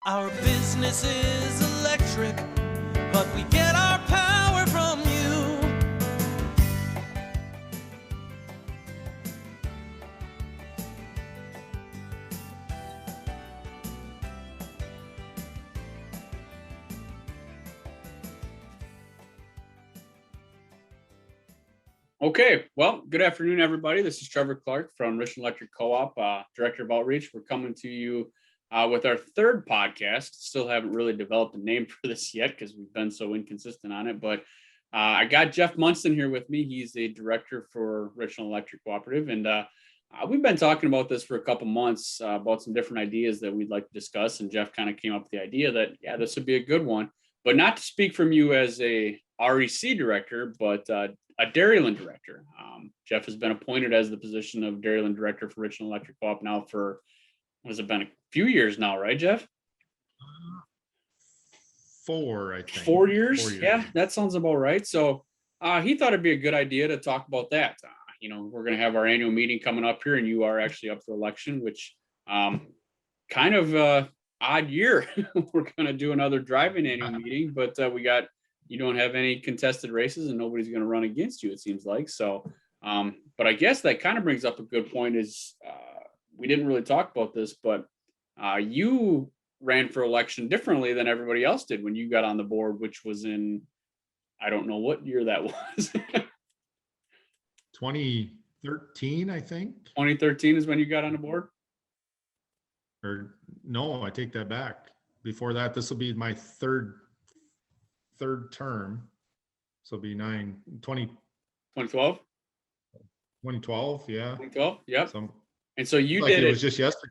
Our business is electric, but we get our power from you. Okay, well, good afternoon, everybody. This is Trevor Clark from Richland Electric Co-op, Director of Outreach. We're coming to you with our third podcast. Still haven't really developed a name for this yet because we've been so inconsistent on it. But I got Jeff Monson here with me. He's a director for Richland Electric Cooperative. And we've been talking about this for a couple months about some different ideas that we'd like to discuss. And Jeff kind of came up with the idea that, yeah, this would be a good one. But not to speak from you as a REC director, but a Dairyland director. Jeff has been appointed as the position of Dairyland director for Richland Electric Co-op now for, what has it been, a few years now, right, Jeff? 4, I think. 4 years? 4 years. Yeah, that sounds about right. So he thought it'd be a good idea to talk about that. We're going to have our annual meeting coming up here, and you are actually up for election, which kind of odd year. We're going to do another drive-in annual meeting, but you don't have any contested races and nobody's going to run against you, it seems like. So, but I guess that kind of brings up a good point is we didn't really talk about this, but you ran for election differently than everybody else did when you got on the board, which was in, I don't know what year that was. 2013, I think. 2013 is when you got on the board? Or no, I take that back. Before that, this will be my third term. So it'll be 2012? 2012, yeah. 2012, yep. So, and so you like did it. It was just yesterday.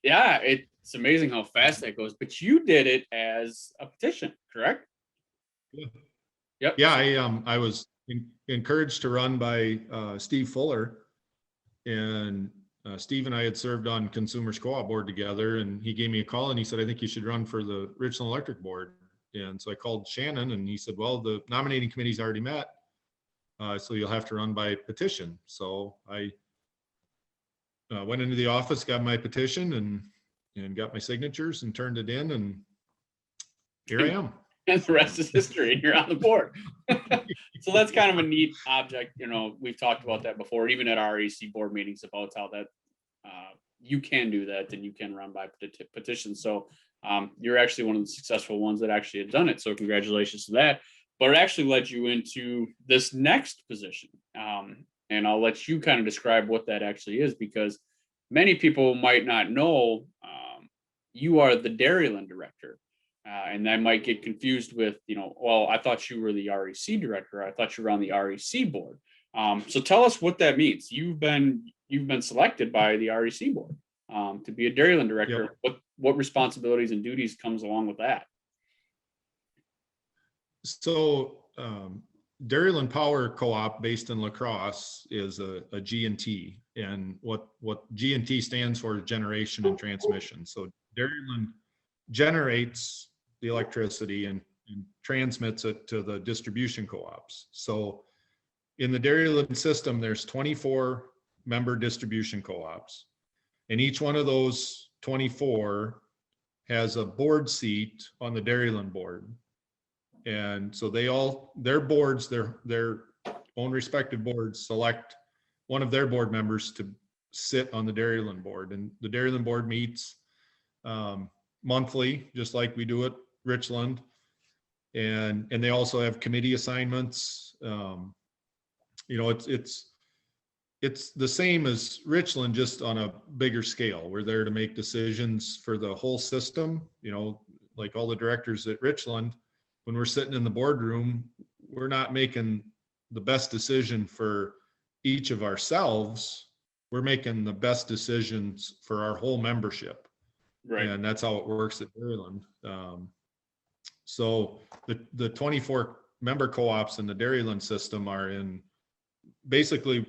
Yeah, it's amazing how fast that goes. But you did it as a petition, correct? Yeah. Yep. Yeah, I was encouraged to run by Steve Fuller, and Steve and I had served on Consumers Co-op board together, and he gave me a call and he said, I think you should run for the Richland Electric board. And so I called Shannon and he said, well, the nominating committee's already met. So you'll have to run by petition. So I went into the office, got my petition and got my signatures and turned it in, and here I am. And the rest is history, and you're on the board. So that's kind of a neat object. We've talked about that before, even at our REC board meetings, about how that you can do that and you can run by petition. So you're actually one of the successful ones that actually had done it. So congratulations to that. But it actually led you into this next position. And I'll let you kind of describe what that actually is, because many people might not know you are the Dairyland director. And that might get confused with, well, I thought you were the REC director. I thought you were on the REC board. So tell us what that means. You've been selected by the REC board to be a Dairyland director. Yep. What responsibilities and duties comes along with that? So Dairyland Power Co-op, based in La Crosse, is a G&T, and what G&T stands for is generation and transmission. So Dairyland generates the electricity and transmits it to the distribution co-ops. So in the Dairyland system, there's 24 member distribution co-ops, and each one of those 24 has a board seat on the Dairyland board. And so their boards, their own respective boards, select one of their board members to sit on the Dairyland board. And the Dairyland board meets monthly, just like we do at Richland. And they also have committee assignments. It's the same as Richland, just on a bigger scale. We're there to make decisions for the whole system. Like all the directors at Richland, when we're sitting in the boardroom, we're not making the best decision for each of ourselves. We're making the best decisions for our whole membership. Right. And that's how it works at Dairyland. So the 24 member co-ops in the Dairyland system are in basically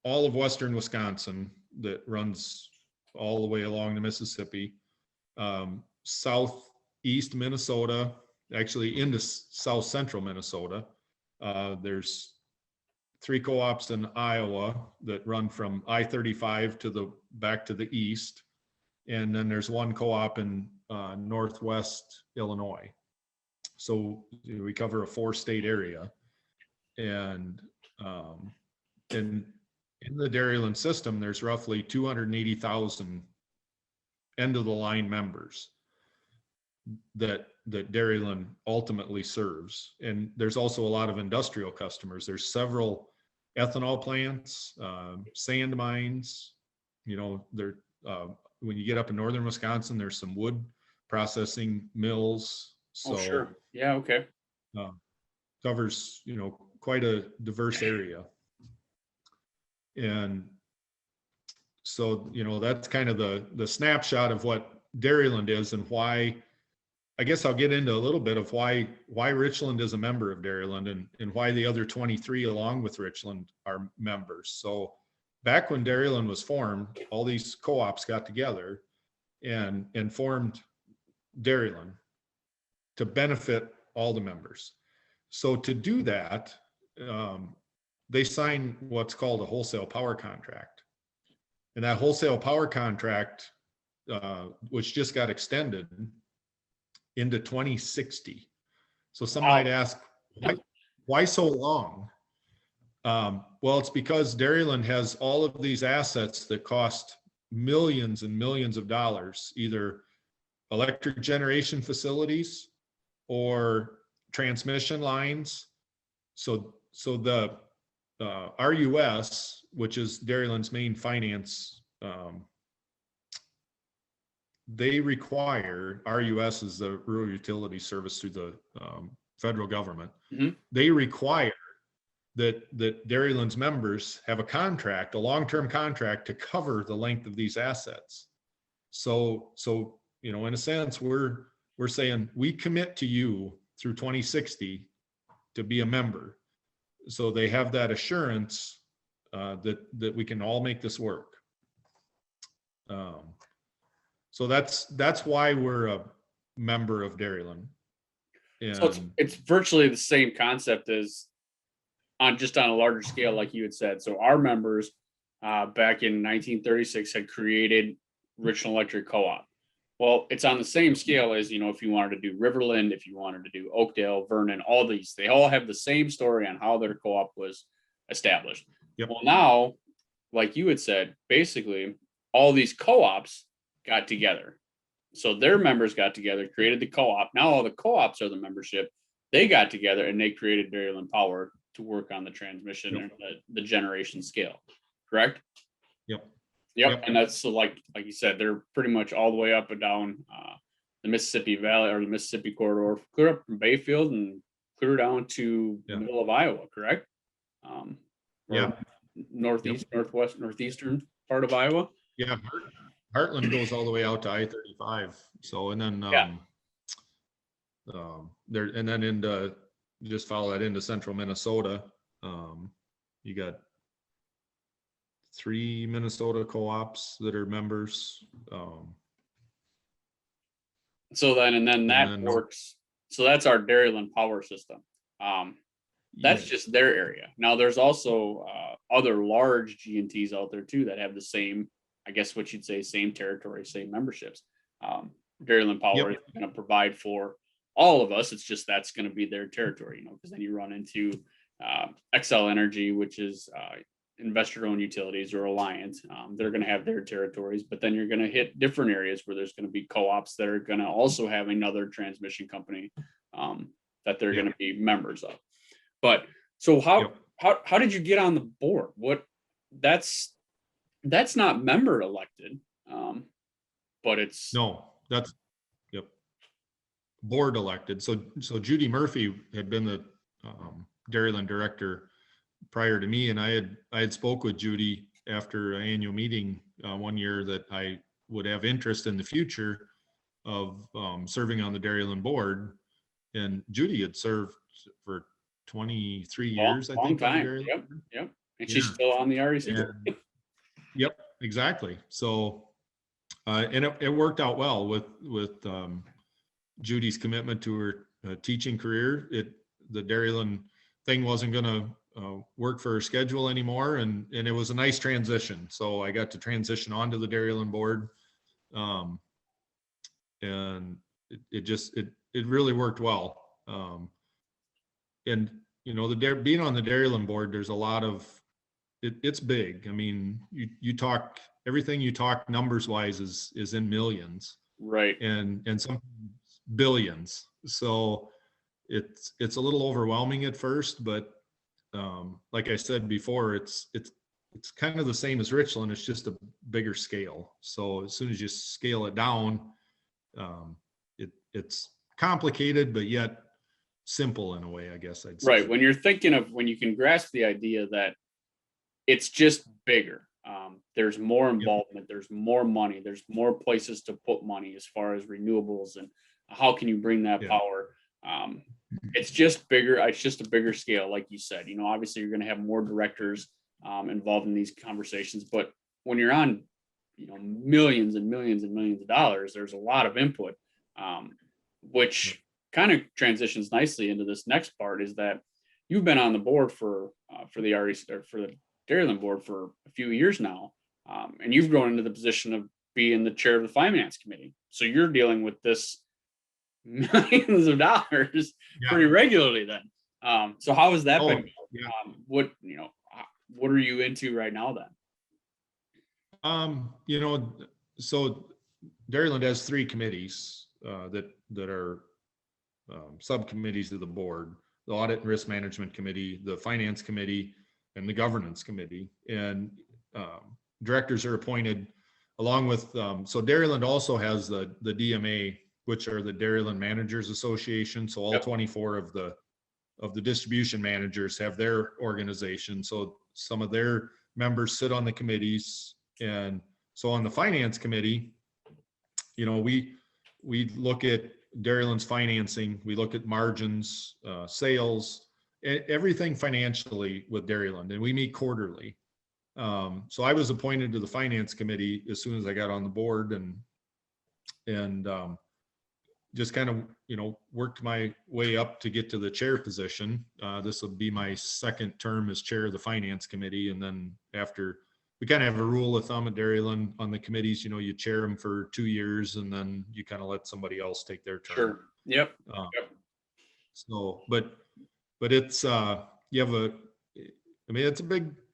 all of Western Wisconsin, that runs all the way along the Mississippi, southeast Minnesota, actually into south central Minnesota. There's 3 co-ops in Iowa that run from I-35 back to the east. And then there's 1 co-op in Northwest Illinois. So we cover a 4-state area, and in the Dairyland system, there's roughly 280,000 end of the line members that Dairyland ultimately serves. And there's also a lot of industrial customers. There's several ethanol plants, sand mines, there, when you get up in northern Wisconsin, there's some wood processing mills. So Oh, sure. Yeah. Okay. covers, quite a diverse area. And so, that's kind of the snapshot of what Dairyland is, and why. I guess I'll get into a little bit of why Richland is a member of Dairyland, and why the other 23 along with Richland are members. So back when Dairyland was formed, all these co-ops got together and formed Dairyland to benefit all the members. So to do that, they signed what's called a wholesale power contract. And that wholesale power contract, which just got extended into 2060. So some might ask, why so long? Well, it's because Dairyland has all of these assets that cost millions and millions of dollars, either electric generation facilities or transmission lines. So the RUS, which is Dairyland's main finance, they require, RUS is the Rural Utility Service through the federal government. Mm-hmm. They require that Dairyland's members have a contract, a long-term contract, to cover the length of these assets. So in a sense, we're saying we commit to you through 2060 to be a member. So they have that assurance that we can all make this work. So that's why we're a member of Dairyland. And so it's virtually the same concept as on a larger scale, like you had said. So our members back in 1936 had created Richland Electric Co-op. Well, it's on the same scale as, if you wanted to do Riverland, if you wanted to do Oakdale, Vernon, all these, they all have the same story on how their co-op was established. Yep. Well, now, like you had said, basically all these co-ops got together. So their members got together, created the co-op. Now all the co-ops are the membership. They got together and they created Dairyland Power to work on the transmission and the generation scale. Correct? Yep. And that's so like you said, they're pretty much all the way up and down the Mississippi Valley, or the Mississippi corridor, clear up from Bayfield and clear down to the middle of Iowa. Correct? Northeastern part of Iowa. Yeah. Heartland goes all the way out to I-35. So, and then there, and then into, just follow that into central Minnesota. You got 3 Minnesota co-ops that are members. So that works. So that's our Dairyland Power system. That's just their area. Now there's also other large G&Ts out there too that have the same, I guess what you'd say, same territory, same memberships. Dairyland Power is going to provide for all of us. It's just that's going to be their territory, because then you run into Xcel Energy, which is investor-owned utilities, or Alliant. They're going to have their territories, but then you're going to hit different areas where there's going to be co-ops that are going to also have another transmission company that they're going to be members of. But so how did you get on the board? That's not member elected, but it's that's board elected. So Judy Murphy had been the Dairyland director prior to me, and I had spoke with Judy after an annual meeting one year that I would have interest in the future of serving on the Dairyland board, and Judy had served for 23 years, I think. Time. Yep. And she's still on the REC. Yep, exactly. So, and it worked out well with Judy's commitment to her teaching career. The Dairyland thing wasn't going to work for her schedule anymore, and it was a nice transition. So I got to transition onto the Dairyland board. and it really worked well. And being on the Dairyland board, there's a lot of it's big. I mean, you talk everything you talk numbers wise is in millions, Right. and some billions. So it's a little overwhelming at first, but like I said before, it's kind of the same as Richland. It's just a bigger scale. So as soon as you scale it down, it's complicated, but yet simple in a way, I guess I'd say. Right. When you're thinking of, when you can grasp the idea that it's just bigger, there's more involvement, there's more money, there's more places to put money as far as renewables and how can you bring that power. It's just bigger. It's just a bigger scale. Like you said, obviously you're going to have more directors involved in these conversations, but when you're on, millions and millions and millions of dollars, there's a lot of input, which kind of transitions nicely into this next part, is that you've been on the board for the REC, or for the Dairyland board, for a few years now, and you've grown into the position of being the chair of the finance committee. So you're dealing with this millions of dollars pretty regularly then. So how has that been? What are you into right now then? So Dairyland has 3 committees that are subcommittees of the board: the Audit and Risk Management Committee, the Finance Committee, and the Governance Committee. And directors are appointed along with, so Dairyland also has the DMA, which are the Dairyland Managers Association. So all 24 of the distribution managers have their organization. So some of their members sit on the committees. And so on the Finance Committee, we look at Dairyland's financing, we look at margins, sales, everything financially with Dairyland, and we meet quarterly. So I was appointed to the Finance Committee as soon as I got on the board, and just kind of, worked my way up to get to the chair position. This will be my 2nd term as chair of the Finance Committee. And then after, we kind of have a rule of thumb at Dairyland on the committees, you chair them for 2 years and then you kind of let somebody else take their turn. Sure. Yep. So, but it's,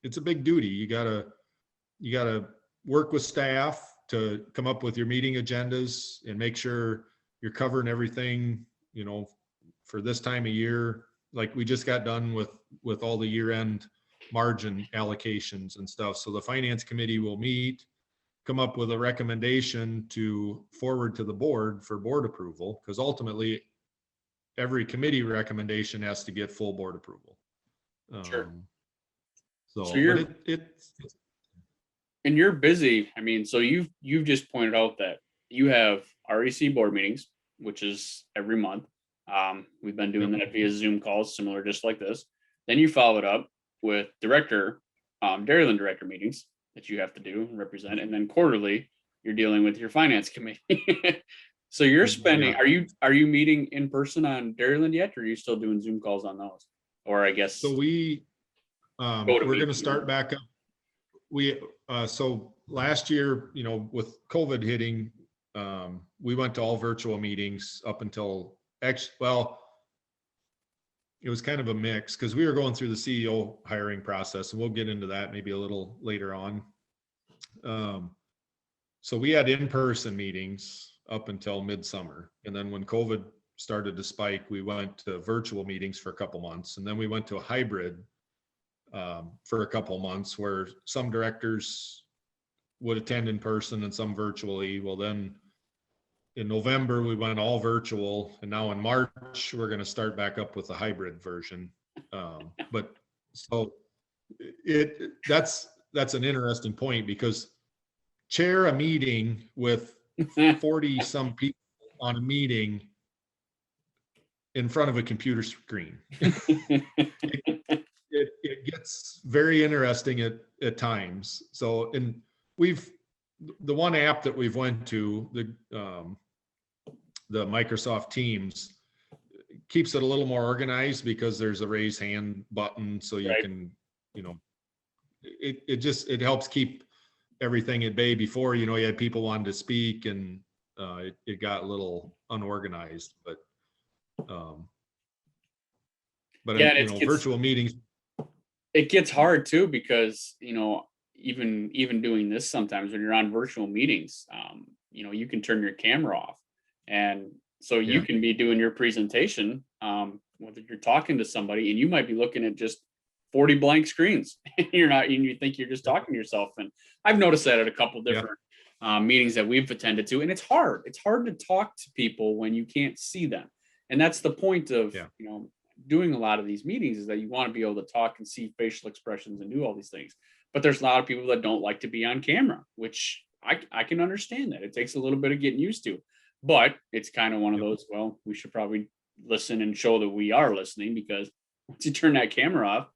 it's a big duty. You gotta work with staff to come up with your meeting agendas and make sure you're covering everything, for this time of year. Like we just got done with all the year-end margin allocations and stuff. So the Finance Committee will meet, come up with a recommendation to forward to the board for board approval, because ultimately every committee recommendation has to get full board approval. Sure. So you're, and you're busy. I mean, so you've just pointed out that you have REC board meetings, which is every month. We've been doing that via Zoom calls, similar, just like this. Then you follow it up with Dairyland director meetings that you have to do and represent. And then quarterly, you're dealing with your Finance Committee. So you're spending, are you meeting in person on Dairyland yet? Or are you still doing Zoom calls on those? Or I guess. So we're going to start back up. So last year, with COVID hitting, we went to all virtual meetings up until it was kind of a mix because we were going through the CEO hiring process, and we'll get into that maybe a little later on. So we had in-person meetings up until midsummer. And then when COVID started to spike, we went to virtual meetings for a couple months. And then we went to a hybrid for a couple months where some directors would attend in person and some virtually. Well, then in November, we went all virtual, and now in March, we're going to start back up with the hybrid version. But so that's an interesting point, because chair a meeting with 40 some people on a meeting in front of a computer screen. It gets very interesting at times. So, and the one app that we've went to, the Microsoft Teams, keeps it a little more organized because there's a raise hand button, so you can, it helps keep everything at bay. Before, you had people wanting to speak, and it got a little unorganized, but Yeah, and it gets, virtual meetings. it gets hard too, because, even doing this sometimes when you're on virtual meetings, you can turn your camera off. And so you Yeah. can be doing your presentation, whether you're talking to somebody, and you might be looking at just 40 blank screens. And you think you're just talking to yourself. And I've noticed that at a couple different meetings that we've attended to. And it's hard. It's hard to talk to people when you can't see them. And that's the point of, doing a lot of these meetings, is that you want to be able to talk and see facial expressions and do all these things. But there's a lot of people that don't like to be on camera, which I can understand that. It takes a little bit of getting used to, but it's kind of one of those, well, we should probably listen and show that we are listening, because once you turn that camera off,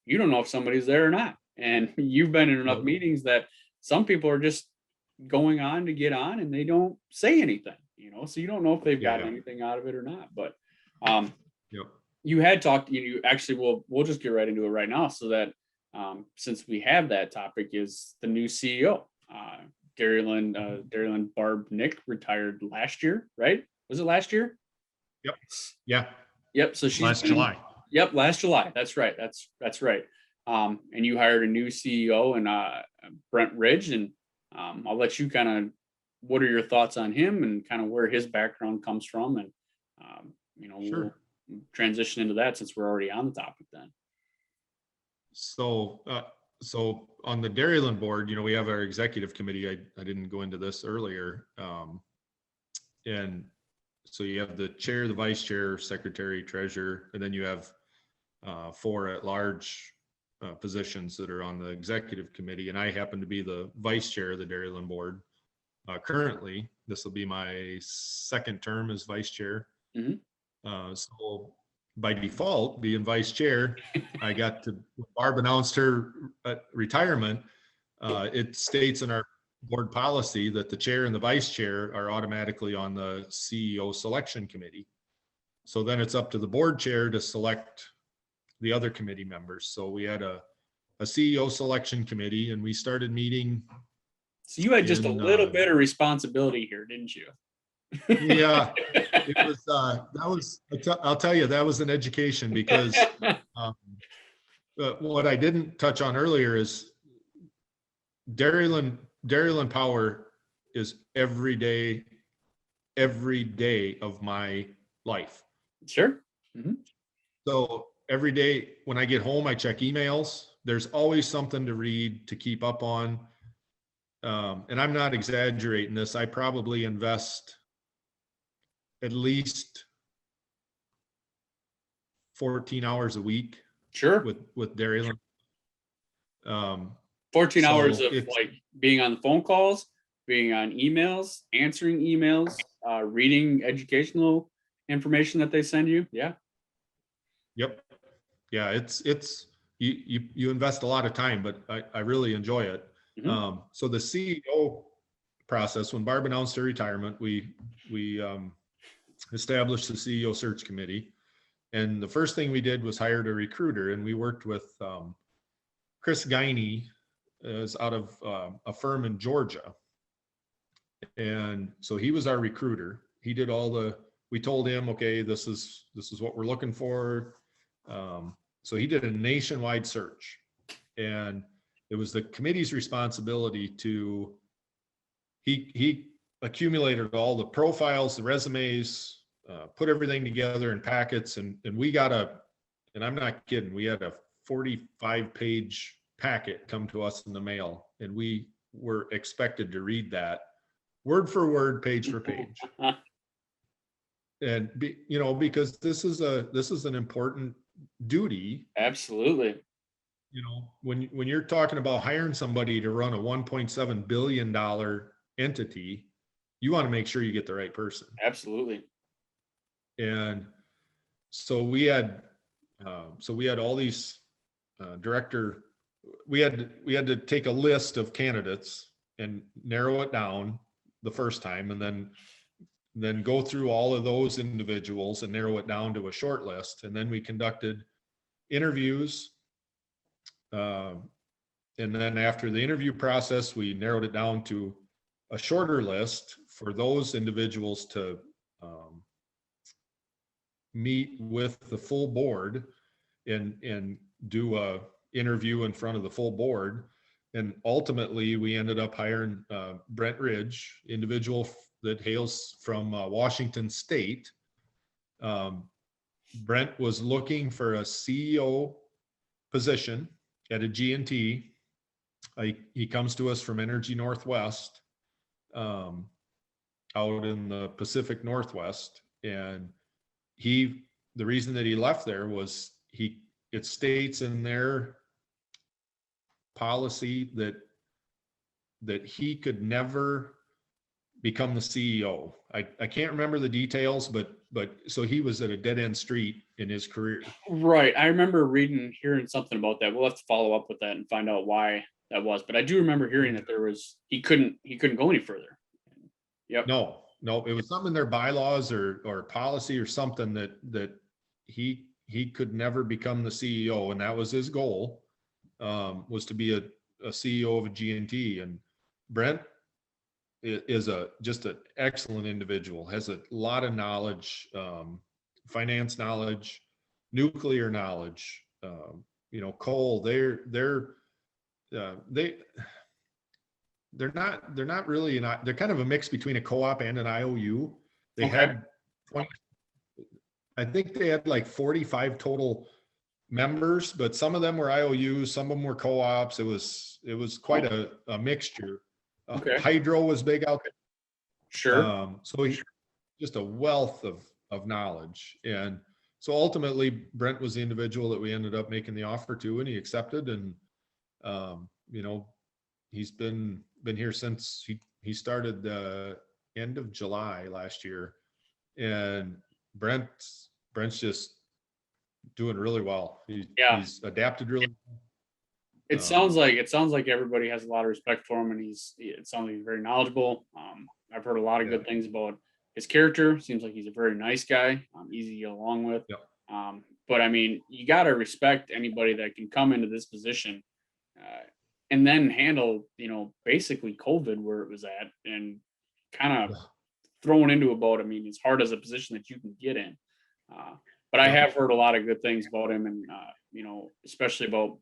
you don't know if somebody's there or not. And you've been in enough meetings that some people are just going on to get on, and they don't say anything, so you don't know if they've gotten anything out of it or not. But you had talked, you actually, we'll just get right into it right now, so that since we have that topic, is the new CEO. Dairyland Barb Nick retired last year, right? Was it last year? Yep. Yeah. Yep. So she's last July. Yep, last July. That's right. That's right. And you hired a new CEO, and Brent Ridge, and I'll let you kind of, what are your thoughts on him and kind of where his background comes from, and Sure. We'll transition into that since we're already on the topic then. So on the Dairyland board, we have our executive committee. I didn't go into this earlier. And so you have the chair, the vice chair, secretary, treasurer, and then you have 4 at-large positions that are on the executive committee. And I happen to be the vice chair of the Dairyland board. Currently, this will be my second term as vice chair. So by default, being vice chair, I got to, Barb announced her retirement. It states in our board policy that the chair and the vice chair are automatically on the CEO selection committee. So then it's up to the board chair to select the other committee members. So we had a CEO selection committee, and we started meeting. So you had just a little bit of responsibility here, didn't you? Yeah, it was, I'll tell you, that was an education, because what I didn't touch on earlier is Dairyland Power is every day of my life. Sure. So every day when I get home, I check emails. There's always something to read, to keep up on. And I'm not exaggerating this. I probably invest at least 14 hours a week. Sure. With Dairyland. 14 hours of like being on the phone calls, being on emails, answering emails, reading educational information that they send you. Yeah. Yep. Yeah. It's you invest a lot of time, but I really enjoy it. So the CEO process, when Barb announced her retirement, we established the CEO search committee. And the first thing we did was hired a recruiter, and we worked with Chris Guiney, is out of a firm in Georgia. And so he was our recruiter. He did we told him, okay, this is what we're looking for. So he did a nationwide search, and it was the committee's responsibility to, he accumulated all the profiles, the resumes, put everything together in packets, and we got and I'm not kidding, we had a 45-page packet come to us in the mail, and we were expected to read that word for word, page for page. And because this is an important duty. Absolutely. When you're talking about hiring somebody to run a $1.7 billion entity, you want to make sure you get the right person. Absolutely. And so we had all these we had to take a list of candidates and narrow it down the first time, and then go through all of those individuals and narrow it down to a short list. And then we conducted interviews. And then after the interview process, we narrowed it down to a shorter list for those individuals to meet with the full board and do a interview in front of the full board. And ultimately, we ended up hiring Brent Ridge, individual that hails from Washington State. Brent was looking for a CEO position at a G&T. He comes to us from Energy Northwest, out in the Pacific Northwest. And the reason that he left there was it states in their policy that he could never become the CEO. I can't remember the details, but so he was at a dead end street in his career. Right. I remember hearing something about that. We'll have to follow up with that and find out why that was. But I do remember hearing that he couldn't go any further. Yep. No, it was something in their bylaws or policy or something that he could never become the CEO, and that was his goal, was to be a CEO of a G&T. And Brent is just an excellent individual, has a lot of knowledge, finance knowledge, nuclear knowledge, coal. They're not really they're kind of a mix between a co-op and an IOU. They had 20, I think they had like 45 total members, but some of them were IOUs, some of them were co-ops. It was quite a mixture. Hydro was big out there. Sure. So he's just a wealth of knowledge. And so ultimately Brent was the individual that we ended up making the offer to, and he accepted. And he's been here since he started the end of July last year. And Brent's just doing really well. He's adapted really well. It sounds like everybody has a lot of respect for him, and it sounds like he's very knowledgeable. I've heard a lot of good things about his character. Seems like he's a very nice guy, easy to get along with. Yep. But I mean, you got to respect anybody that can come into this position and then handle, basically COVID where it was at, and kind of thrown into a boat. I mean, it's hard as a position that you can get in. But I have heard a lot of good things about him, and especially about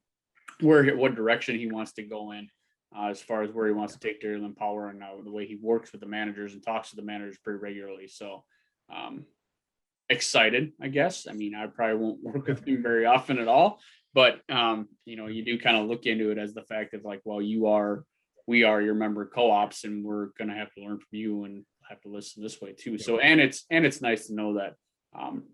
what direction he wants to go in, as far as where he wants to take Dairyland Power, and the way he works with the managers and talks to the managers pretty regularly. So excited, I guess. I mean, I probably won't work with him very often at all, but you do kind of look into it as the fact of like, well, we are your member co-ops, and we're going to have to learn from you and have to listen this way too. So, and it's nice to know that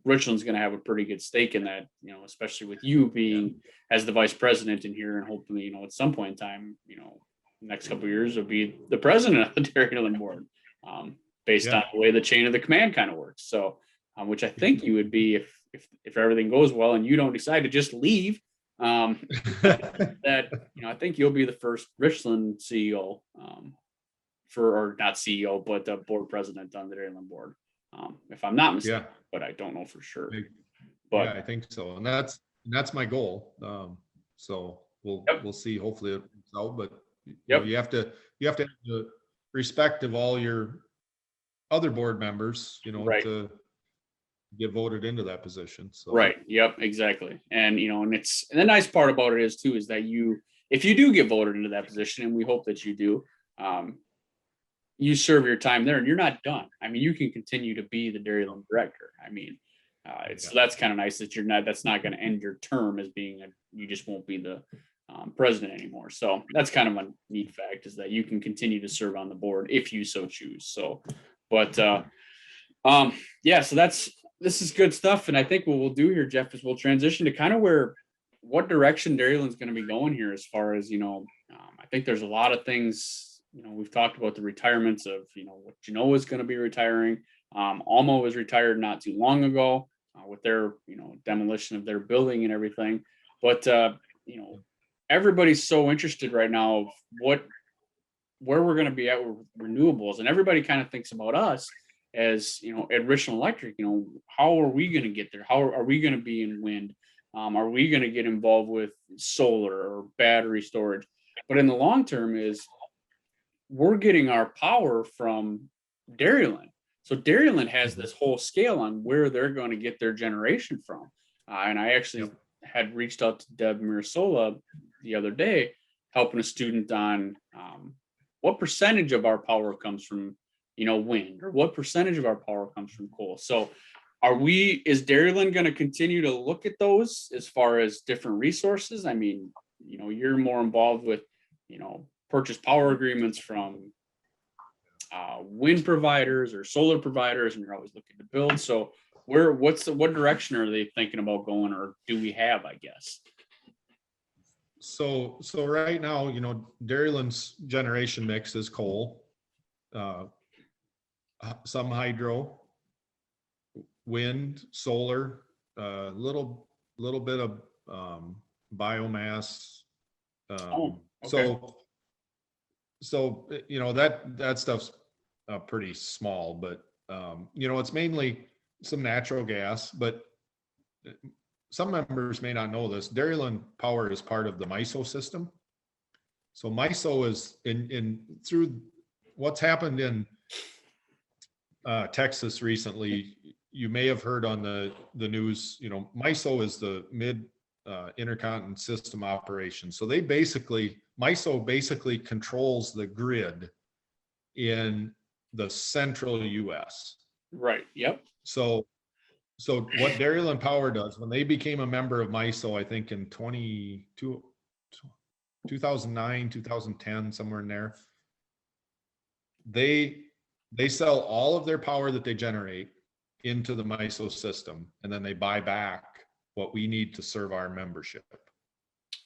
Richland's going to have a pretty good stake in that, especially with you being as the vice president in here, and hopefully, at some point in time, next couple of years will be the president of the Dairyland board, based on the way the chain of the command kind of works. So, which I think you would be if everything goes well and you don't decide to just leave, that, I think you'll be the first Richland CEO, or not CEO, but board president on the Dairyland board. If I'm not mistaken, but I don't know for sure. But I think so, and that's my goal. So we'll see. Hopefully it works out. But you have to have the respect of all your other board members, to get voted into that position. So right. Yep. Exactly. And and the nice part about it is that if you do get voted into that position, and we hope that you do, you serve your time there and you're not done. I mean, you can continue to be the Dairyland director. I mean, so that's kind of nice that that's not going to end your term as being you just won't be the president anymore. So that's kind of a neat fact, is that you can continue to serve on the board if you so choose. So, but so this is good stuff. And I think what we'll do here, Jeff, is we'll transition to kind of what direction Dairyland's going to be going here, as far as, I think there's a lot of things. We've talked about the retirements of, what Genoa is going to be retiring. Almo was retired not too long ago with their, demolition of their building and everything. But, everybody's so interested right now of where we're going to be at with renewables. And everybody kind of thinks about us as, at Richland Electric, how are we going to get there? How are we going to be in wind? Are we going to get involved with solar or battery storage? But in the long term we're getting our power from Dairyland. So Dairyland has this whole scale on where they're going to get their generation from. And I actually had reached out to Deb Mirasola the other day, helping a student on what percentage of our power comes from, wind, or what percentage of our power comes from coal. So is Dairyland going to continue to look at those as far as different resources? I mean, you're more involved with, purchase power agreements from wind providers or solar providers, and you're always looking to build. So what direction are they thinking about going, or do we have, I guess? So right now, Dairyland's generation mix is coal, some hydro, wind, solar, little bit of biomass. Okay. So that stuff's pretty small, but it's mainly some natural gas. But some members may not know this. Dairyland Power is part of the MISO system. So MISO is through what's happened in Texas recently. You may have heard on the news. MISO is the mid intercontinental system operation. So MISO basically controls the grid in the central U.S. Right. Yep. So what Dairyland Power does, when they became a member of MISO, I think in 2009, 2010, somewhere in there, they sell all of their power that they generate into the MISO system, and then they buy back what we need to serve our membership.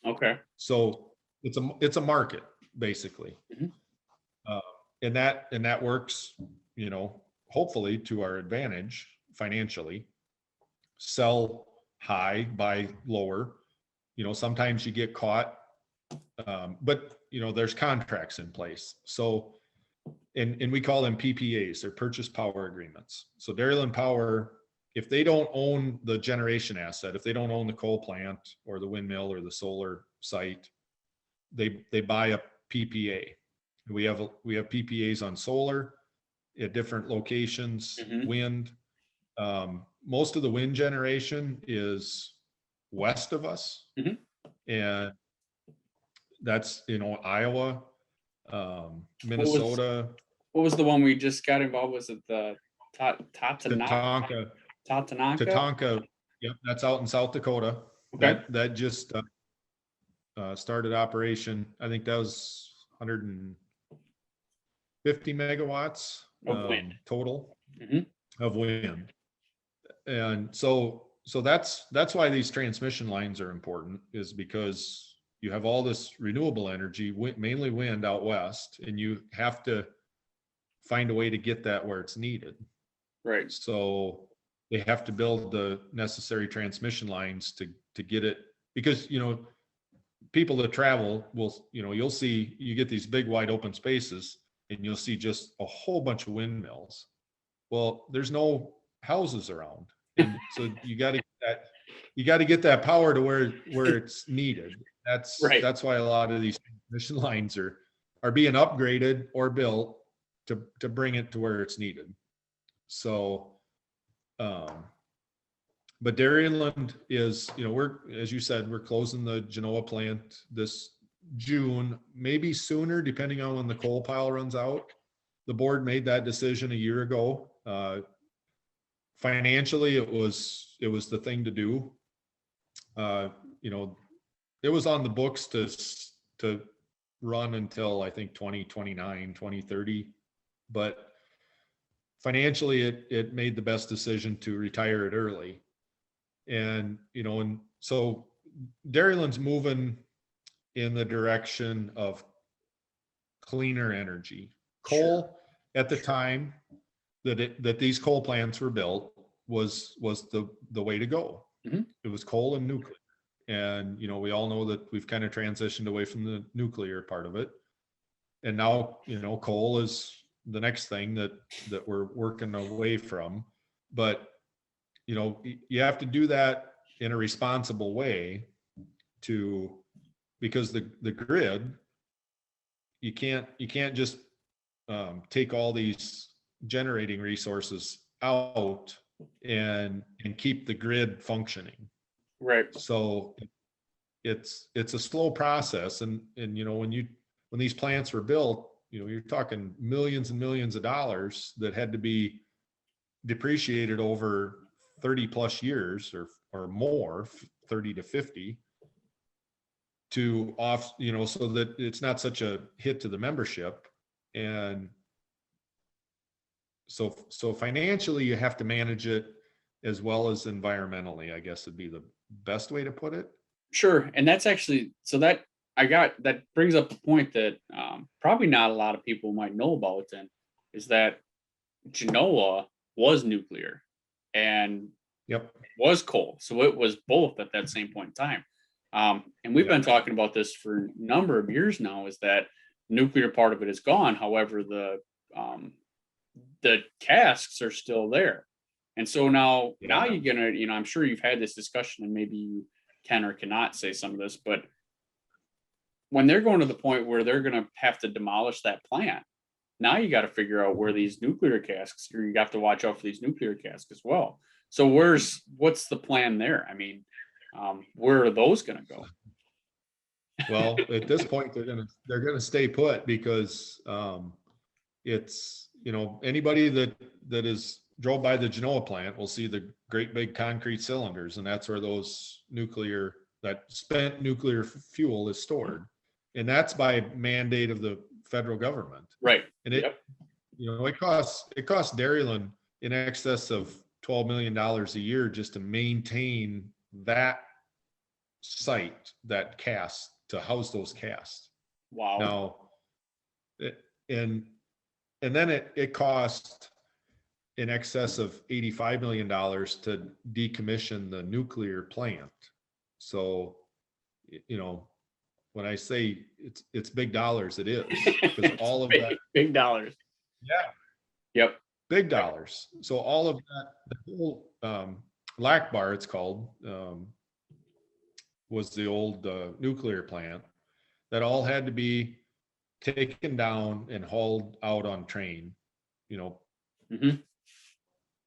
Okay. So it's a market basically. Mm-hmm. And that works, hopefully to our advantage financially. Sell high, buy lower. Sometimes you get caught, but there's contracts in place. So, and we call them PPAs, they're purchase power agreements. So Dairyland Power, if they don't own the generation asset, if they don't own the coal plant or the windmill or the solar site, they buy a PPA. We have PPAs on solar at different locations, Mm-hmm. wind. Most of the wind generation is west of us, Mm-hmm. and that's Iowa, Minnesota. What was the one we just got involved? Was it the Tatanka? Tatanka? Yep, that's out in South Dakota. Okay. That just started operation. I think that was 150 megawatts Of wind. total. Mm-hmm. Of wind. And so that's why these transmission lines are important, is because you have all this renewable energy, mainly wind out west, and you have to find a way to get that where it's needed. Right. So they have to build the necessary transmission lines to get it, because people that travel will, you get these big wide open spaces and you'll see just a whole bunch of windmills. Well, there's no houses around, and so you got to get that power to where it's needed. That's right. That's why a lot of these transmission lines are being upgraded or built to bring it to where it's needed. So but Dairyland is, as you said, we're closing the Genoa plant this June, maybe sooner, depending on when the coal pile runs out. The board made that decision a year ago. Financially, it was the thing to do. It was on the books to run until I think 2029, 2030, but financially it made the best decision to retire it early. And so Dairyland's moving in the direction of cleaner energy. Coal at the time that these coal plants were built was the way to go. Mm-hmm. It was coal and nuclear. And we all know that we've kind of transitioned away from the nuclear part of it. And now, coal is the next thing that we're working away from. But you have to do that in a responsible way, because the grid, you can't just take all these generating resources out and keep the grid functioning. Right. So it's a slow process. And when these plants were built, you're talking millions and millions of dollars that had to be depreciated over 30 plus years or more, 30 to 50, to off, so that it's not such a hit to the membership. And so financially you have to manage it as well as environmentally, I guess would be the best way to put it. Sure. And that's actually, so that brings up the point that probably not a lot of people might know about, and is that Genoa was nuclear and Yep. was coal. So it was both at that same point in time. And we've been talking about this for a number of years now, is that nuclear part of it is gone. However, the casks are still there. And so now you're gonna, I'm sure you've had this discussion, and maybe you can or cannot say some of this, but when they're going to the point where they're going to have to demolish that plant, now you got to figure out where these nuclear casks, or you have to watch out for these nuclear casks as well. So what's the plan there? I mean, where are those going to go? Well, at this point, they're gonna stay put, because it's, anybody that is drove by the Genoa plant will see the great big concrete cylinders, and that's where that spent nuclear fuel is stored. And that's by mandate of the federal government. Right. And it costs Dairyland in excess of $12 million a year just to maintain that site, that cast, to house those casts. Wow. Now, and then it cost in excess of $85 million to decommission the nuclear plant. So, when I say it's big dollars, it is, because all of that big dollars. Yeah. Yep. Big dollars. So all of that, the whole Lakbar, it's called, was the old nuclear plant that all had to be taken down and hauled out on train,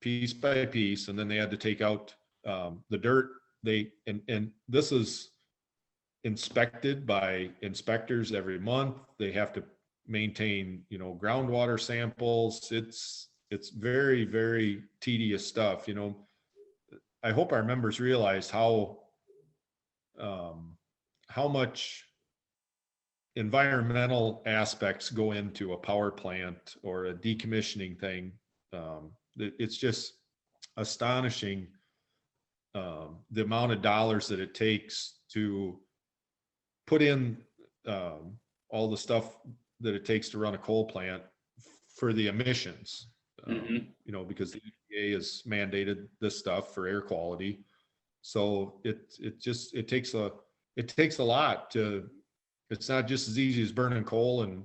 piece by piece. And then they had to take out the dirt. And this is inspected by inspectors every month. They have to maintain, groundwater samples. It's very, very tedious stuff. I hope our members realize how much environmental aspects go into a power plant or a decommissioning thing. It's just astonishing, the amount of dollars that it takes to put in all the stuff that it takes to run a coal plant for the emissions, because the EPA has mandated this stuff for air quality. So it takes a lot to, it's not just as easy as burning coal and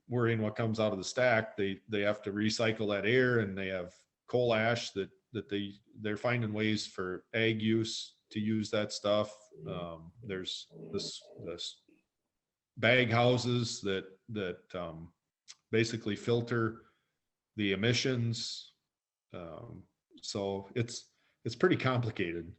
worrying what comes out of the stack. They have to recycle that air, and they have coal ash that they're finding ways for ag use to use that stuff. There's this bag houses that basically filter the emissions. So it's pretty complicated.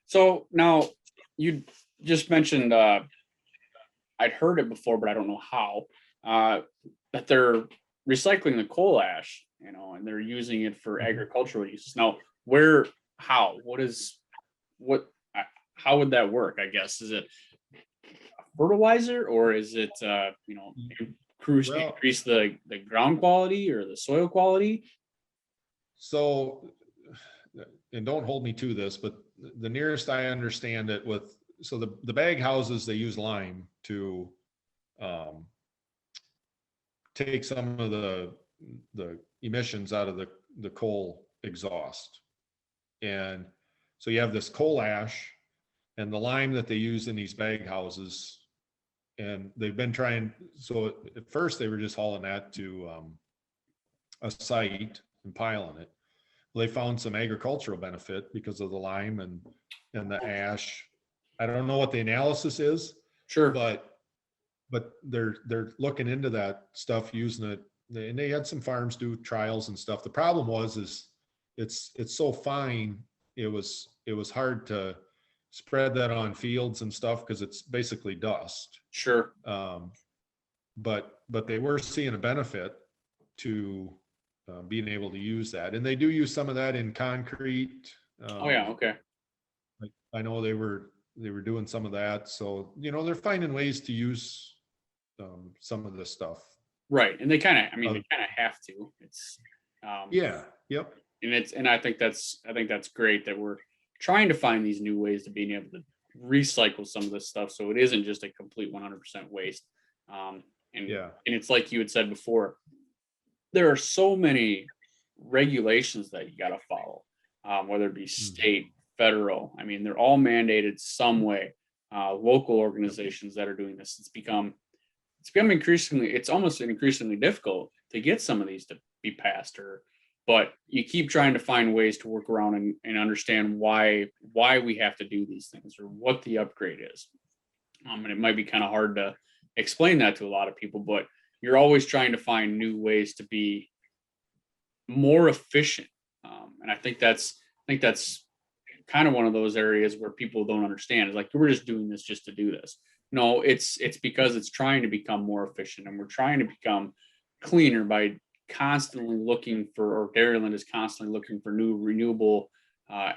So now you just mentioned, I'd heard it before, but I don't know how, that they're recycling the coal ash, and they're using it for agricultural uses. Now, how would that work? I guess, is it fertilizer, or is it increase the ground quality or the soil quality? So, and don't hold me to this, but the nearest I understand it so the bag houses, they use lime to take some of the emissions out of the coal exhaust. And so you have this coal ash and the lime that they use in these bag houses. And they've been trying, so at first they were just hauling that to a site and piling it. Well, they found some agricultural benefit because of the lime and the ash. I don't know what the analysis is. Sure. But they're looking into that stuff, using it they had some farms do trials and stuff. The problem is it's so fine. It was hard to spread that on fields and stuff because it's basically dust. Sure. But they were seeing a benefit to being able to use that, and they do use some of that in concrete. Oh yeah. Okay. I know they were doing some of that, so they're finding ways to use some of this stuff. Right, and they kind of have to. It's yeah, yep. And I think that's great that we're trying to find these new ways to being able to recycle some of this stuff, so it isn't just a complete 100% waste. And it's like you had said before, there are so many regulations that you got to follow, whether it be state, federal. I mean, they're all mandated some way. Local organizations that are doing this, it's become increasingly difficult to get some of these to be passed, but you keep trying to find ways to work around and understand why we have to do these things or what the upgrade is. And it might be kind of hard to explain that to a lot of people, but you're always trying to find new ways to be more efficient. And I think that's kind of one of those areas where people don't understand. It's like, we're just doing this just to do this. No, it's because it's trying to become more efficient, and we're trying to become cleaner by constantly looking for, or Dairyland is constantly looking for new renewable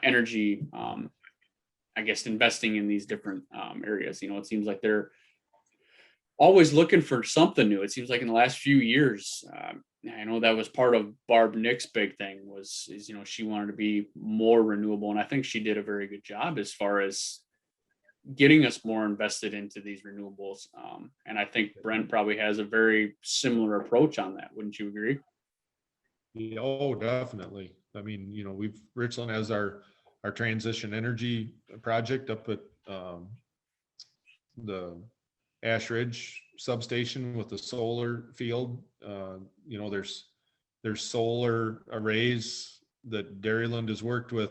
energy. I guess investing in these different areas. It seems like they're always looking for something new. It seems like in the last few years, I know that was part of Barb Nick's big thing is she wanted to be more renewable, and I think she did a very good job as far as getting us more invested into these renewables. And I think Brent probably has a very similar approach on that. Wouldn't you agree? Yeah, oh, definitely. I mean, Richland has our transition energy project up at the Ash Ridge substation with the solar field. There's solar arrays that Dairyland has worked with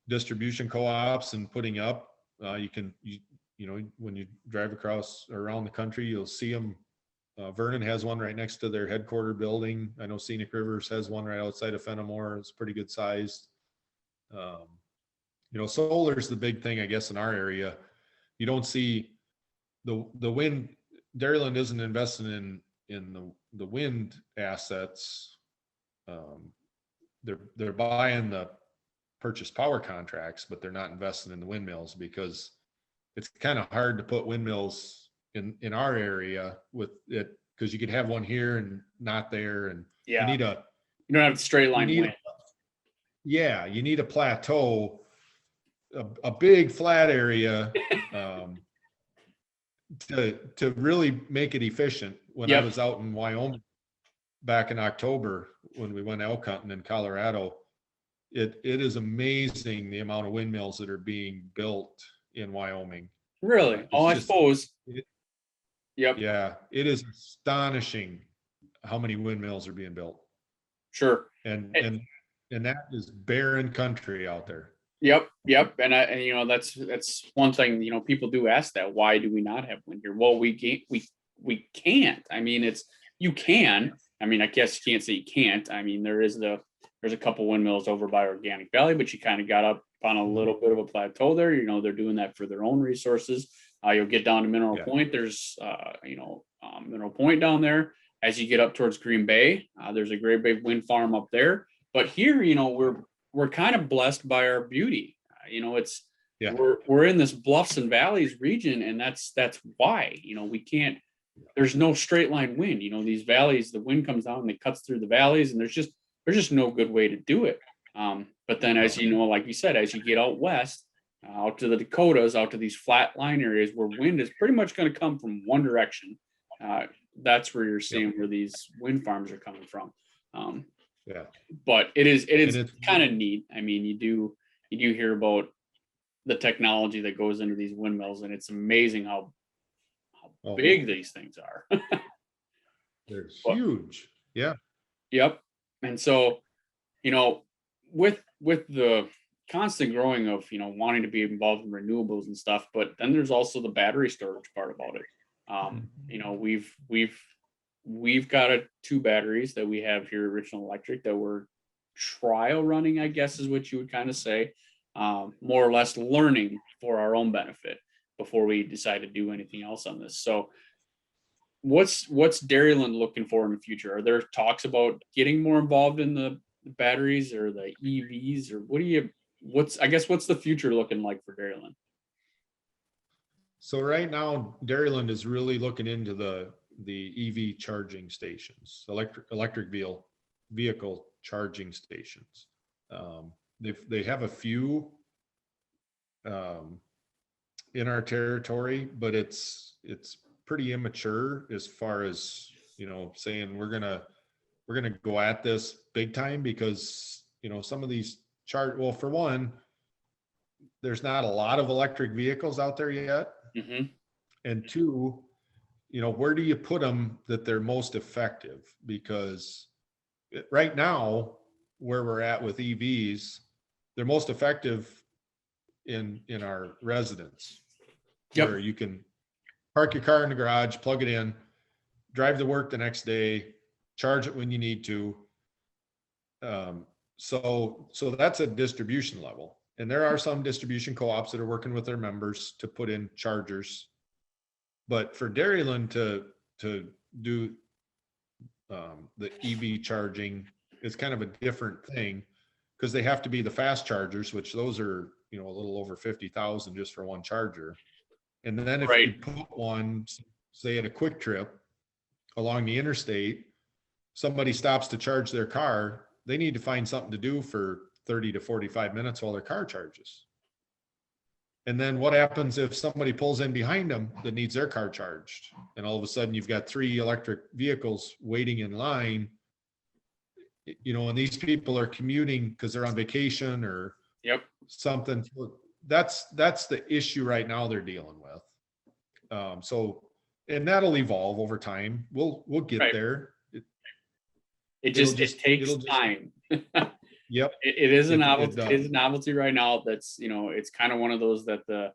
distribution co-ops and putting up. When you drive across around the country, you'll see them. Vernon has one right next to their headquarter building. I know Scenic Rivers has one right outside of Fenimore. It's pretty good sized. Solar is the big thing, I guess, in our area. You don't see the wind. Dairyland isn't investing in the wind assets. They're buying the purchase power contracts, but they're not investing in the windmills because it's kind of hard to put windmills in our area with it, because you could have one here and not there, and you don't have a straight line wind. You need a plateau, a big flat area to really make it efficient. When I was out in Wyoming back in October, when we went elk hunting in Colorado, it is amazing the amount of windmills that are being built in Wyoming. Really? I suppose. Yeah, it is astonishing how many windmills are being built. Sure. And that is barren country out there. Yep. And that's one thing, people do ask that, why do we not have wind here? Well, we can't. I mean, you can. I mean, I guess you can't say you can't. I mean, there's a couple windmills over by Organic Valley, but you kind of got up on a little bit of a plateau there. They're doing that for their own resources. You'll get down to Mineral Point. There's, Mineral Point down there. As you get up towards Green Bay, there's a great big wind farm up there. But here, we're kind of blessed by our beauty. We're in this bluffs and valleys region, and that's why, we can't. There's no straight line wind. These valleys, the wind comes down and it cuts through the valleys, and there's just no good way to do it. But then, as like you said, as you get out west, out to the Dakotas, out to these flat line areas where wind is pretty much going to come from one direction, that's where you're seeing where these wind farms are coming from. But it is kind of neat. I mean, you do hear about the technology that goes into these windmills, and it's amazing how big these things are. They're huge. Yeah. Yep. And so, with the constant growing of, wanting to be involved in renewables and stuff, but then there's also the battery storage part about it. We've we've got two batteries that we have here at Richland Electric that we're trial running, I guess is what you would kind of say, more or less learning for our own benefit before we decide to do anything else on this. So what's Dairyland looking for in the future? Are there talks about getting more involved in the batteries or the EVs, or what's the future looking like for Dairyland? So right now, Dairyland is really looking into the EV charging stations, electric vehicle charging stations. They have a few in our territory, but it's pretty immature as far as, you know, saying we're gonna go at this big time, because, you know, some of these well, for one, there's not a lot of electric vehicles out there yet. Mm-hmm. And two, you know, where do you put them that they're most effective? Because right now, where we're at with EVs, they're most effective in our residence. Yep. Where you can park your car in the garage, plug it in, drive to work the next day, charge it when you need to. So that's a distribution level. And there are some distribution co-ops that are working with their members to put in chargers. But for Dairyland to do the EV charging is kind of a different thing, because they have to be the fast chargers, which those are, you know, a little over 50,000 just for one charger. And then if you put one, say at a quick trip along the interstate, somebody stops to charge their car, they need to find something to do for 30 to 45 minutes while their car charges. And then what happens if somebody pulls in behind them that needs their car charged? And all of a sudden you've got 3 electric vehicles waiting in line, you know, and these people are commuting because they're on vacation or something. That's the issue right now they're dealing with. So, and that'll evolve over time. We'll get there. It takes time. Yep. It is a novelty. It is a novelty right now. That's, you know, it's kind of one of those that the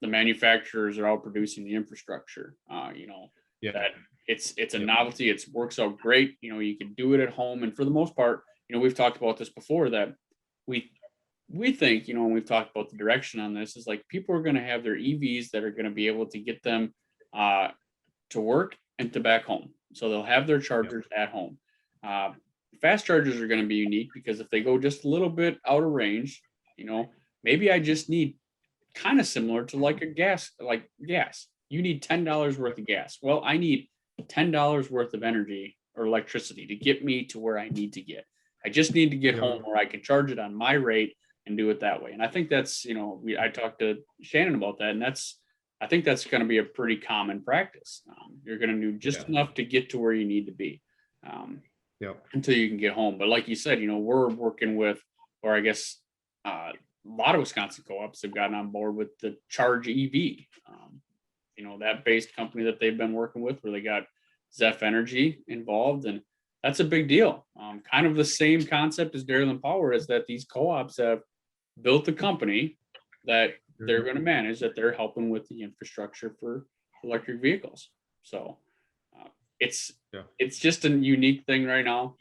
manufacturers are all producing the infrastructure. You know, that it's a novelty. It works out great. You know, you can do it at home, and for the most part, you know, we've talked about this before, that we think, you know, when we've talked about the direction on this, is like people are going to have their EVs that are going to be able to get them to work and to back home. So they'll have their chargers at home. Fast chargers are going to be unique, because if they go just a little bit out of range, you know, maybe I just need kind of similar to like gas. You need $10 worth of gas. Well, I need $10 worth of energy or electricity to get me to where I need to get. I just need to get home where I can charge it on my rate and do it that way. And I think that's, you know, I talked to Shannon about that, and I think that's going to be a pretty common practice. You're going to do just enough to get to where you need to be. Until you can get home. But like you said, you know, we're working with, or I guess a lot of Wisconsin co-ops have gotten on board with the Charge EV. You know, that based company that they've been working with, where they got Zeph Energy involved, and that's a big deal. Kind of the same concept as Dairyland Power, is that these co-ops have built a company that they're going to manage, that they're helping with the infrastructure for electric vehicles. So it's just a unique thing right now.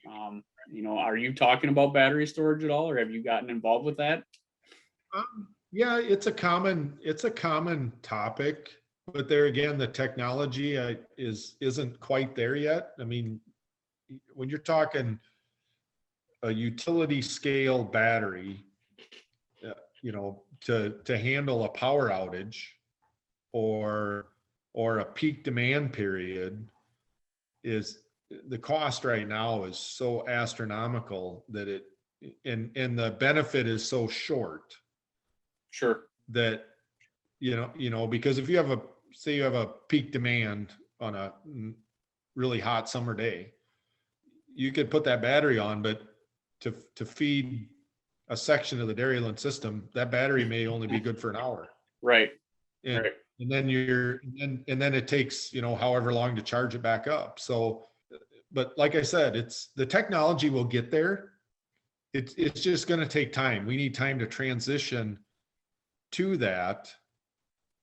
You know, are you talking about battery storage at all, or have you gotten involved with that? Yeah, it's a common topic, but there again, the technology isn't quite there yet. I mean, when you're talking a utility scale battery, you know, to handle a power outage or a peak demand period, is the cost right now is so astronomical that and the benefit is so short. Sure. That, you know, because if you have a peak demand on a really hot summer day, you could put that battery on, but to feed a section of the Dairyland system, that battery may only be good for an hour. Right. And then and then it takes, you know, however long to charge it back up. So, but like I said, the technology will get there. It's just going to take time. We need time to transition to that,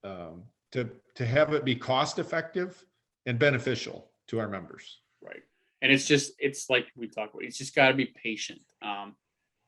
to have it be cost effective and beneficial. to our members. Right. And it's like we talked about, it's just got to be patient.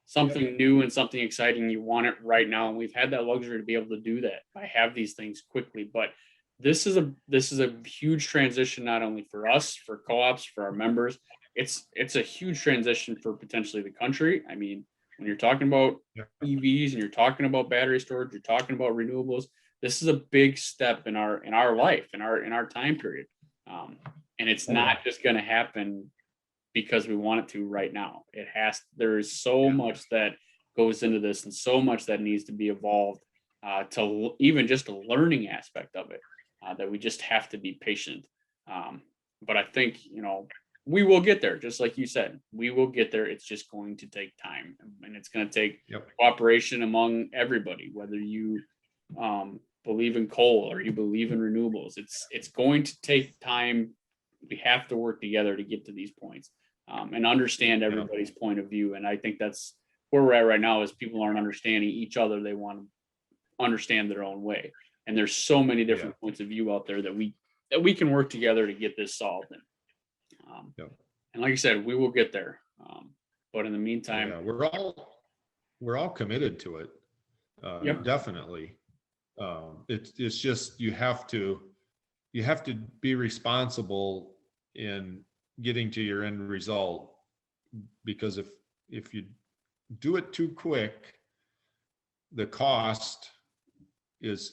Something new and something exciting, you want it right now. And we've had that luxury to be able to do that. I have these things quickly, but this is a huge transition, not only for us, for co-ops, for our members. It's a huge transition for potentially the country. I mean, when you're talking about EVs and you're talking about battery storage, you're talking about renewables, this is a big step in our life, in our time period. And it's not just going to happen because we want it to right now. There is so much that goes into this and so much that needs to be evolved to even just a learning aspect of it, that we just have to be patient. But I think, we will get there. Just like you said, we will get there. It's just going to take time, and it's going to take cooperation among everybody, whether you believe in coal or you believe in renewables. It's going to take time. We have to work together to get to these points, and understand everybody's point of view. And I think that's where we're at right now, is people aren't understanding each other. They want to understand their own way. And there's so many different points of view out there that we can work together to get this solved. And like I said, we will get there. But in the meantime, we're all committed to it. Definitely. It's just, you have to be responsible in getting to your end result, because if you do it too quick, the cost is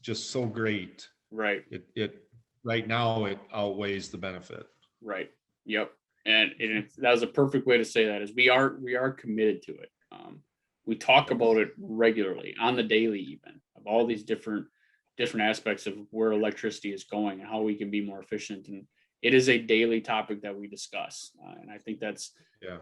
just so great. Right. It right now it outweighs the benefit. Right. Yep. And that was a perfect way to say that, is we are committed to it. We talk about it regularly, on the daily, even, of all these different aspects of where electricity is going and how we can be more efficient. And it is a daily topic that we discuss. And I think that's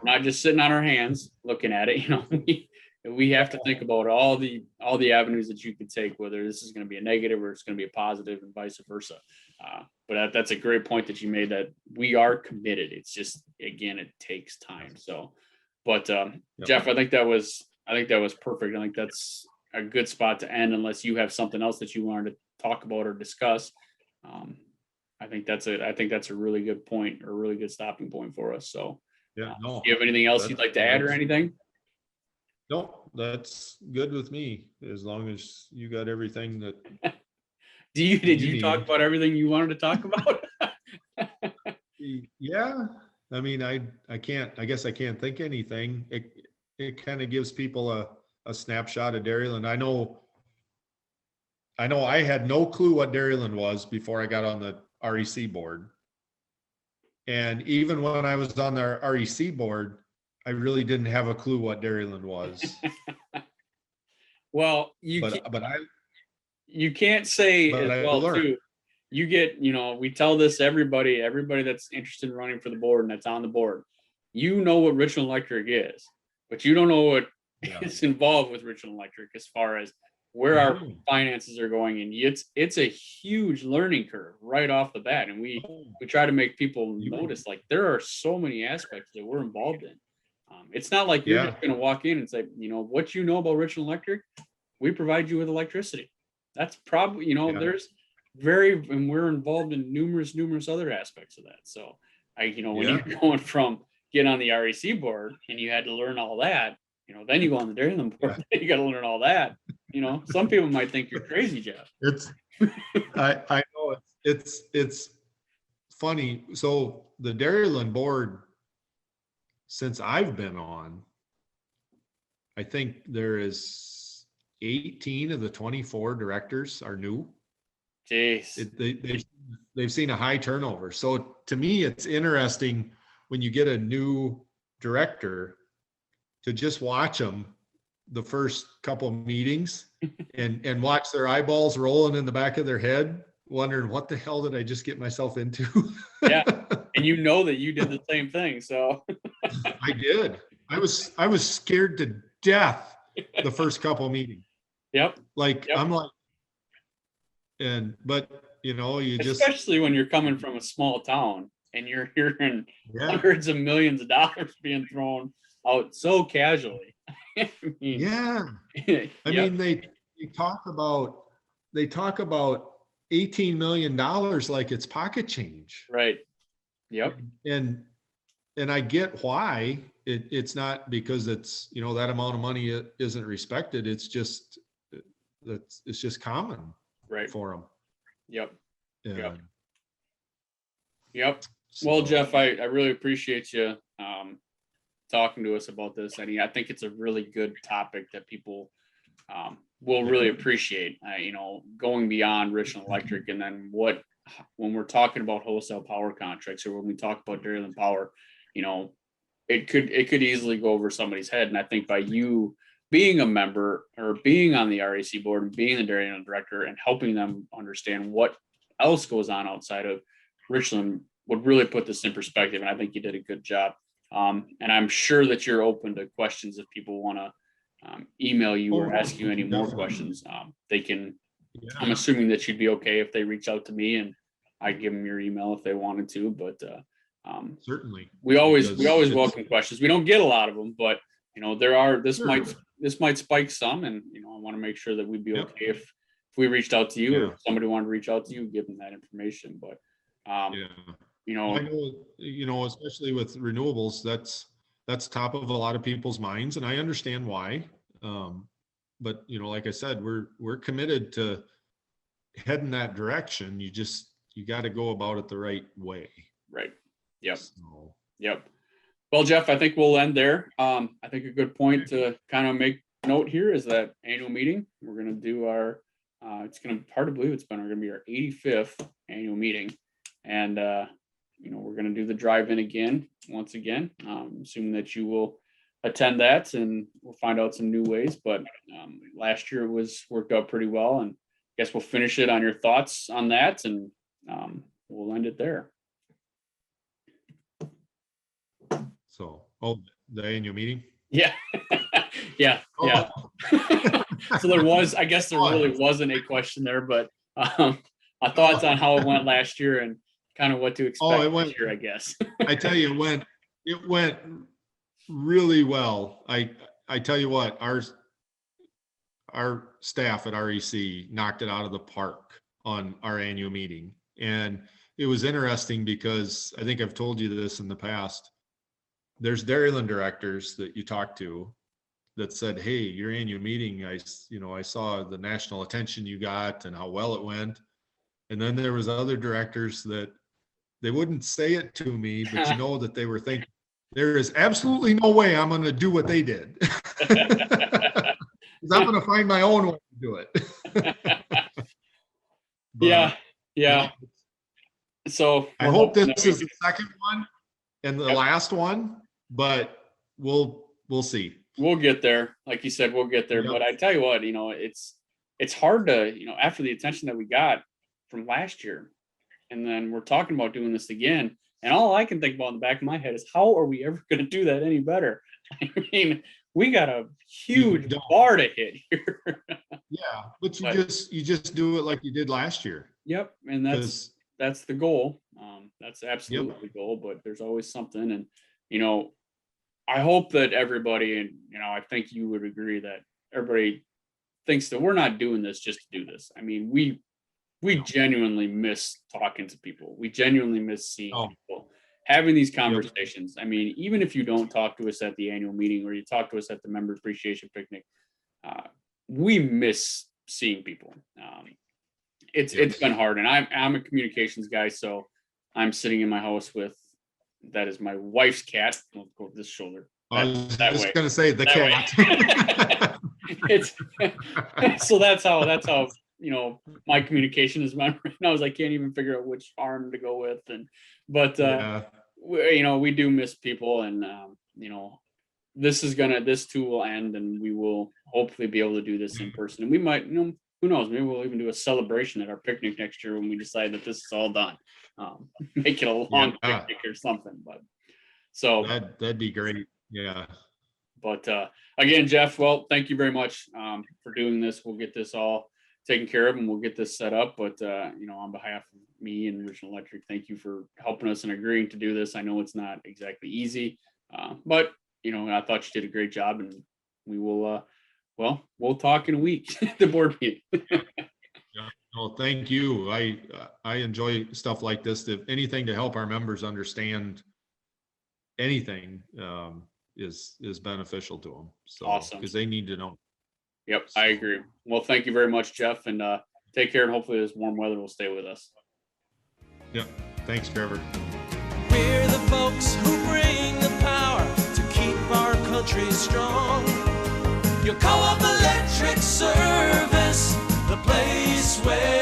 not just sitting on our hands looking at it. We have to think about all the avenues that you could take, whether this is going to be a negative or it's going to be a positive, and vice versa. But that's a great point that you made, that we are committed. It's just, again, it takes time. So, but Jeff, I think that was perfect. I think that's a good spot to end, unless you have something else that you wanted to talk about or discuss. I think that's a really good point, or a really good stopping point for us. So, do you have anything else you'd like to add or anything? No, that's good with me, as long as you got everything that. Did you talk about everything you wanted to talk about? Yeah. I mean, I guess I can't think anything. It kind of gives people a snapshot of Dairyland. I know I had no clue what Dairyland was before I got on the REC board. And even when I was on the REC board, I really didn't have a clue what Dairyland was. Well, you can't say as well too. You get, we tell this to everybody that's interested in running for the board and that's on the board. You know what Richland Electric is, but you don't know what is involved with Richland Electric as far as where our finances are going. And it's a huge learning curve right off the bat. And we try to make people notice, like, there are so many aspects that we're involved in. It's not like you're just going to walk in and say, what you know about Richland Electric, we provide you with electricity. That's probably, there's and we're involved in numerous other aspects of that. So when you're going from getting on the REC board and you had to learn all that, then you go on the Dairyland board, you got to learn all that. Some people might think you're crazy, Jeff. I know it's funny. So the Dairyland board, since I've been on, I think there is 18 of the 24 directors are new. Jeez. They've seen a high turnover. So to me, it's interesting when you get a new director to just watch them the first couple of meetings and watch their eyeballs rolling in the back of their head, wondering what the hell did I just get myself into? Yeah. And that you did the same thing. So I did. I was scared to death the first couple of meetings. Yep. I'm like, but you just, especially when you're coming from a small town and you're hearing hundreds of millions of dollars being thrown out so casually. I mean, they talk about $18 million like it's pocket change. Right. Yep. And I get why it's not because it's, that amount of money isn't respected. It's just, it's just common Right. for them. Yep. And Yep. Yep. Well, Jeff, I really appreciate you talking to us about this. I mean, I think it's a really good topic that people will really appreciate, going beyond Richland Electric. And then when we're talking about wholesale power contracts, or when we talk about Dairyland Power, it could easily go over somebody's head. And I think by you being a member or being on the RAC board and being the Dairyland director and helping them understand what else goes on outside of Richland would really put this in perspective. And I think you did a good job. And I'm sure that you're open to questions if people want to email you or ask you any more questions. They can. Yeah. I'm assuming that you'd be okay if they reach out to me and I'd give them your email if they wanted to. But certainly, we always welcome questions. We don't get a lot of them, but there are. This might spike some, and I want to make sure that we'd be okay if we reached out to you or if somebody wanted to reach out to you, give them that information. But I know, especially with renewables, that's top of a lot of people's minds, and I understand why. But like I said, we're committed to heading that direction. You got to go about it the right way. Right. Yep. Yep. Well, Jeff, I think we'll end there. I think a good point to kind of make note here is that annual meeting. We're going to do our. It's going to hard to believe it's going to be our 85th annual meeting, and we're going to do the drive-in again, once again. Assuming that you will attend that, and we'll find out some new ways. But last year it worked out pretty well, and I guess we'll finish it on your thoughts on that, and we'll end it there. So, the annual meeting? Yeah. Yeah. So there really wasn't a question there, but my thoughts on how it went last year and kind of what to expect this year, I guess. I tell you, it went really well. I tell you what, our staff at REC knocked it out of the park on our annual meeting. And it was interesting because I think I've told you this in the past. There's Dairyland directors that you talk to that said, hey, your annual meeting, I saw the national attention you got and how well it went. And then there was other directors that they wouldn't say it to me, but that they were thinking, there is absolutely no way I'm going to do what they did. I'm going to find my own way to do it. Yeah. So I hope this is the second one and the last one, but we'll see. We'll get there. Like you said, we'll get there. But I tell you what, it's hard to, after the attention that we got from last year, and then we're talking about doing this again. And all I can think about in the back of my head is, how are we ever going to do that any better? I mean, we got a huge bar to hit here. Yeah, but you just do it like you did last year. Yep, and that's the goal. That's absolutely the goal. But there's always something, and I hope that everybody, and I think you would agree that everybody thinks that we're not doing this just to do this. I mean, we genuinely miss talking to people. We genuinely miss seeing people, having these conversations. I mean, even if you don't talk to us at the annual meeting or you talk to us at the member appreciation picnic, we miss seeing people. It's been hard, and I'm a communications guy, so I'm sitting in my house with, that is my wife's cat. I'll go this shoulder. I was just going to say the cat. It's so that's how my communication is right now. I can't even figure out which arm to go with, we do miss people, and this too will end, and we will hopefully be able to do this in person. And we might, who knows, maybe we'll even do a celebration at our picnic next year when we decide that this is all done. Make it a long picnic or something, but so that'd be great. Yeah. But again, Jeff, well, thank you very much for doing this. We'll get this all taken care of and we'll get this set up. But on behalf of me and Richland Electric, thank you for helping us and agreeing to do this. I know it's not exactly easy, but I thought you did a great job, and we will we'll talk in a week at the board meeting. No, thank you. I enjoy stuff like this. If anything to help our members understand anything is beneficial to them. So, Awesome. because they need to know. Yep, I agree. Well, thank you very much, Jeff, and take care, and hopefully this warm weather will stay with us. Yep. Thanks, Trevor. We're the folks who bring the power to keep our country strong. Your co-op electric service, the place where